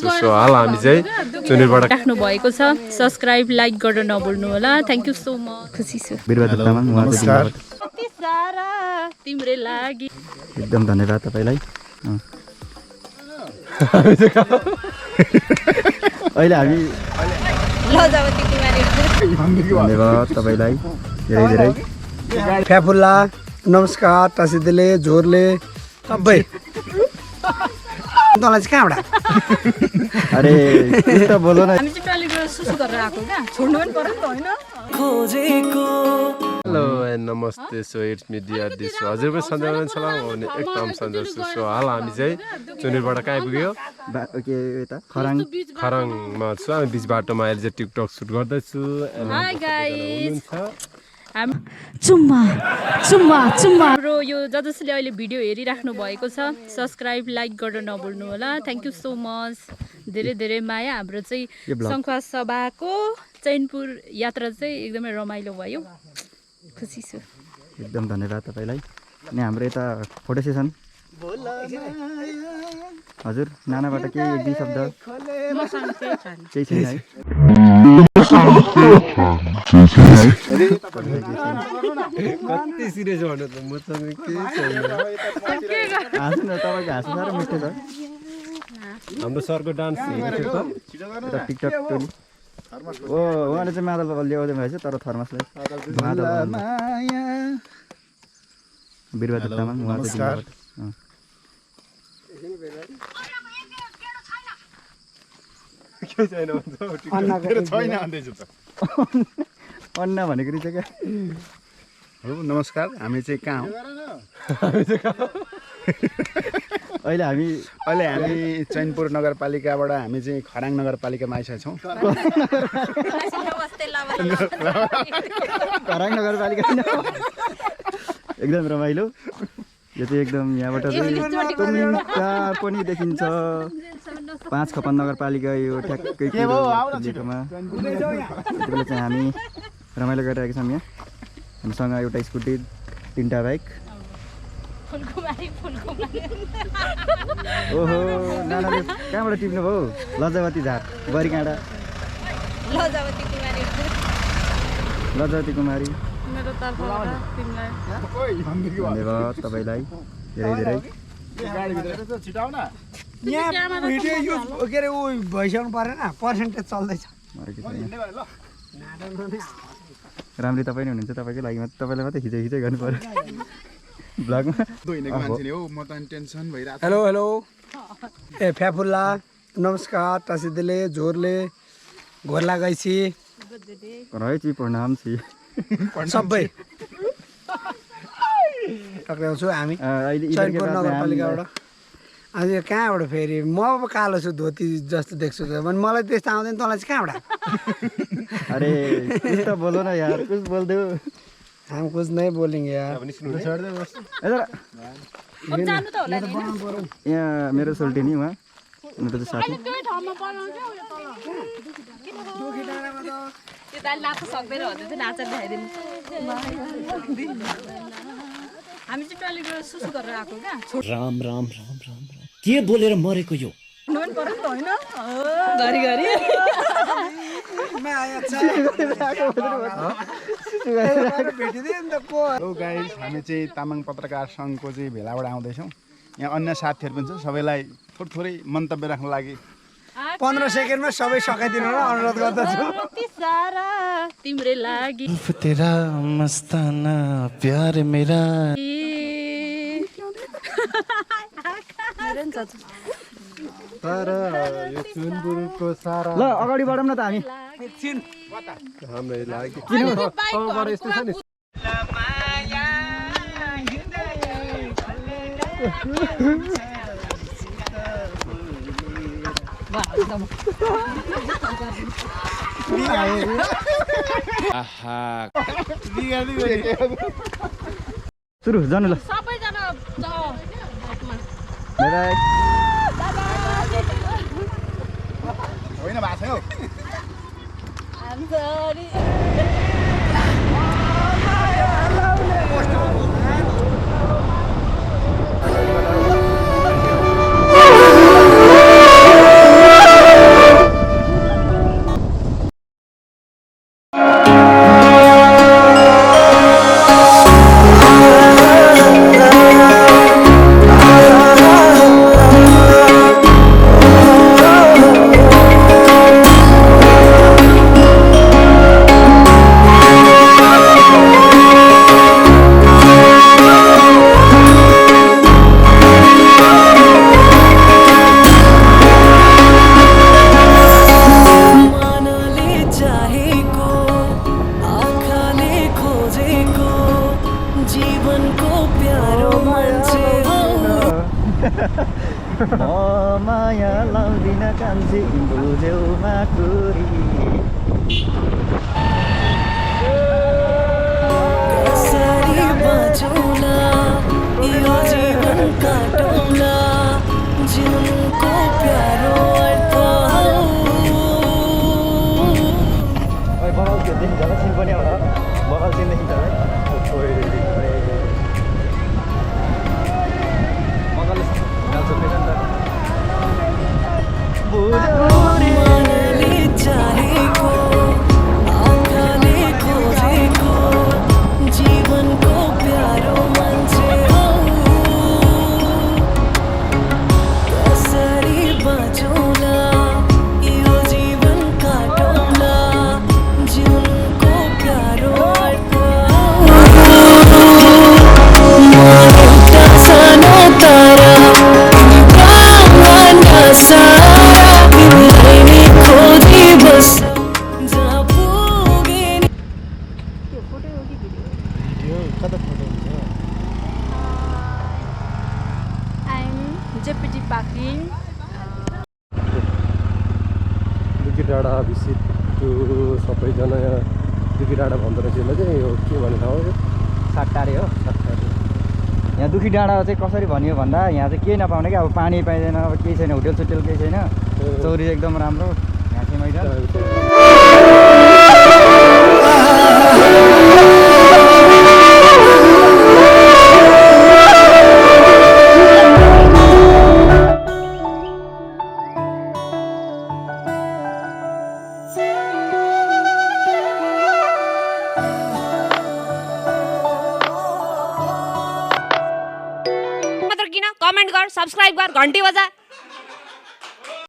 छु सो हाल हामी चाहिँ चुनिरबाट राख्नु भएको छ सब्स्क्राइब लाइक गर्न नभुल्नु होला थ्यांक यू सो मच खुसी छु बिरबहादुर तामाङ नमस्कार तिम्रै लागि एकदम धन्यवाद तपाईलाई अहिले हामी लजावती कुमारी धन्यवाद तपाईलाई धेरै धेरै फ्याफुल्ला नमस्कार टासिदेले झोरले सबै तँलाई चाहिँ कहाँबाट अरे त्यस्तो बोलो न हामी चाहिँ टोयलेटबाट सुसु गरेर आएको क्या छोड्नु पनि पर्यो नि त होइन हेलो एन्ड नमस्ते so it's me dear this हजुर पनि सन्जय सलाम हो भने एकदम सन्जय छु सो हाल हामी चाहिँ चुनिरबाट कहाँ आइपुग्यो के यता खराङ खराङमा छु हामी बिच बाटोमा अहिले चाहिँ टिकटक सुट गर्दैछु हाई गाइस चुम्मा चुम्मा चुम्मा हाम्रो यो जसले अहिले भिडियो हेरिराख्नु भएको छ सब्स्क्राइब लाइक गर्न नभुल्नु होला थ्यांक यू सो मच धेरै धेरै माया हाम्रो चाहिँ सङ्खुवा सभाको चैनपुर यात्रा चाहिँ एकदमै रमाइलो भयो खुसी छु एकदम धन्यवाद तपाईलाई अनि हाम्रो यता फोटो सेसन हजुर नानाबाट के एक दुई शब्द केही छैन है कति सिरियस भन्नु त मसँग केही छैन हाँस्नु न तपाईँको हाँस्नु साह्रो मिठो छ हाम्रो सरको डान्स हेरेको थियो यता टिकटक टोली उहाँले चाहिँ मादल ल्याउँदै भएछ तर थर्मसलाई बिरबहादुर तामाङ नमस्कार। अन्ना भनेको रहेछ क्या नमस्कार हामी चाहिँ कहाँ हौ अहिले हामी चैनपुर नगरपालिकाबाट हामी चाहिँ खराङ नगरपालिकामा आइसकेका छौँ खराङ नगरपालिका एकदम रमाइलो यो चाहिँ एकदम यहाँबाट चाहिँ तुमका पनि देखिन्छ 5 खपन नगरपालिका यो ठ्याक्कै दिएकोमा त्यति बेला चाहिँ हामी रमाइलो गरिरहेका छौँ यहाँ हामीसँग एउटा स्कुटी 3टा बाइक ओहो नानाले कहाँबाट टिप्नु भयो लजावती झार बरिकाँडा लजावती कुमारी धन्यवाद तपाईँलाई धेरै धेरै यहाँ भिडियो युज के अरे ऊ भइसक्नु परेन पर्सेन्टेज चल्दैछ राम्रै तपाईँ नै हुनुहुन्छ तपाईँकै लागि मात्रै तपाईँलाई मात्रै खिचाइ गर्नु पर्यो ब्लगमा हेलो हेलो ए फ्याफुल्ला नमस्कार टासिदेले झोरले घोर्ला गैसी रहेछ प्रणाम छी सबै टक्राउँछु हामी चैनपुर नगरपालिकाबाट अनि यो कहाँबाट फेरि म अब कालो छु धोती जस्तो देख्छु मलाई त्यस्तो आउँदैन तँलाई चाहिँ कहाँबाट अरे त्यस्तो बोलो न यार कुछ बोल्दै हम कुछ नहीं बोलेंगे यार यहाँ मेरो सोल्टी नि उहाँ उनीहरूको चाहिँ साथी हामी चाहिँ टोयलेटबाट सुसु गरेर आएको क्या राम राम राम राम राम के बोलेर मरेको यो छोड्नु पनि पर्यो नि त होइन घरिघरि हेलो गाइस हामी चाहिँ तामाङ पत्रकार सङ्घको चाहिँ भेलाबाट आउँदैछौँ यहाँ अन्य साथीहरू पनि छ सबैलाई थोरै मन्तव्य राख्न लागि 15 सेकेन्डमा सबै सकाइदिनु र अनुरोध गर्दछु तिम्रै लागि तेरा मस्ताना प्यार मेरा तर यो चुनपुरको सारा ल अगाडि बढौँ न त हामी हाम्रै लागि किन तँबाट यस्तो छ नि सुरु जानु ल सबैजना होइन भएको छ मान्छे बुझ्यौ माकुरी कसरी बाँचौँला यो जीवन काटौँला जीवनको प्यारो अर्थ बगाल त्यो देखिन्छ होला सिन पनि होला बगाल सिन देखिन्छ होला मजाले नि त मनले चाहेको आँखाले खोजेको जीवनको प्यारो मान्छे हौ कसरी बाँचौँला यो जीवन काटौँला जीवनको प्यारो अर्थ एउटा सानो तारा जेपिटी पार्किङ दुखी डाँडा विसित त्यो सबैजना यहाँ दुखी डाँडा भन्दो रहेछ यसलाई चाहिँ यो के भन्ने ठाउँ हो साट्टारे हो साट्टारे यहाँ दुखी डाँडा चाहिँ कसरी भनियो भन्दा यहाँ चाहिँ केही नपाउने क्या अब पानी पाइँदैन अब केही छैन होटेल सोटेल केही छैन चौरी एकदम राम्रो घाँसे मैदान मात्र किन कमेन्ट गर सब्स्क्राइब गर घन्टी बजा